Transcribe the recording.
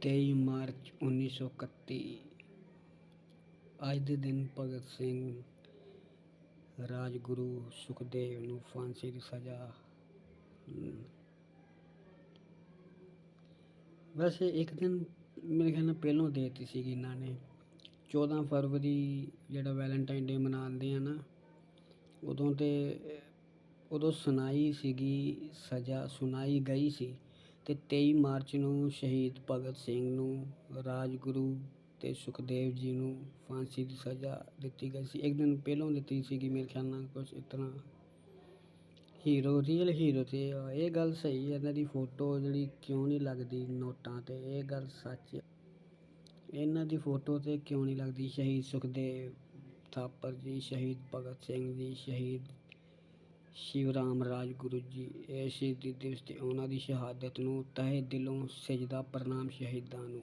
23 March 1931 ਅੱਜ ਦੇ ਦਿਨ ਭਗਤ ਸਿੰਘ, ਰਾਜਗੁਰੂ ਸੁਖਦੇਵ ਨੂੰ ਫਾਂਸੀ ਦੀ ਸਜ਼ਾ। ਵੈਸੇ ਇੱਕ ਦਿਨ ਮੇਰੇ ਖਿਆਲ ਨਾਲ ਪਹਿਲੋਂ ਦੇ ਦਿੱਤੀ ਸੀਗੀ ਇਹਨਾਂ ਨੇ। 14 ਫਰਵਰੀ ਜਿਹੜਾ ਵੈਲੈਂਟਾਈਨ ਡੇ ਮਨਾਉਂਦੇ ਆ ਨਾ, ਉਦੋਂ ਸੁਣਾਈ ਸੀਗੀ ਸਜ਼ਾ, ਸੁਣਾਈ ਗਈ ਸੀ। ਅਤੇ 23 ਮਾਰਚ ਨੂੰ ਸ਼ਹੀਦ ਭਗਤ ਸਿੰਘ ਨੂੰ, ਰਾਜਗੁਰੂ ਅਤੇ ਸੁਖਦੇਵ ਜੀ ਨੂੰ ਫਾਂਸੀ ਦੀ ਸਜ਼ਾ ਦਿੱਤੀ ਗਈ ਸੀ। ਇੱਕ ਦਿਨ ਪਹਿਲੋਂ ਦਿੱਤੀ ਸੀਗੀ ਮੇਰੇ ਖਿਆਲ ਨਾਲ, ਕੁਛ ਇਸ ਤਰ੍ਹਾਂ। ਰੀਅਲ ਹੀਰੋ 'ਤੇ ਇਹ ਗੱਲ ਸਹੀ ਹੈ, ਇਹਨਾਂ ਦੀ ਫੋਟੋ ਜਿਹੜੀ ਕਿਉਂ ਨਹੀਂ ਲੱਗਦੀ ਨੋਟਾਂ 'ਤੇ, ਇਹ ਗੱਲ ਸੱਚ ਹੈ। ਇਹਨਾਂ ਦੀ ਫੋਟੋ 'ਤੇ ਕਿਉਂ ਨਹੀਂ ਲੱਗਦੀ? ਸ਼ਹੀਦ ਸੁਖਦੇਵ ਥਾਪਰ ਜੀ, ਸ਼ਹੀਦ ਭਗਤ ਸਿੰਘ ਜੀ, ਸ਼ਹੀਦ ਸ਼ਿਵਰਾਮ ਰਾਜਗੁਰੂ ਜੀ, ਇਹ ਸ਼ਹੀਦੀ ਦਿਵਸ 'ਤੇ ਉਹਨਾਂ ਦੀ ਸ਼ਹਾਦਤ ਨੂੰ ਤਹਿ ਦਿਲੋਂ ਸਜਦਾ ਪ੍ਰਣਾਮ ਸ਼ਹੀਦਾਂ ਨੂੰ।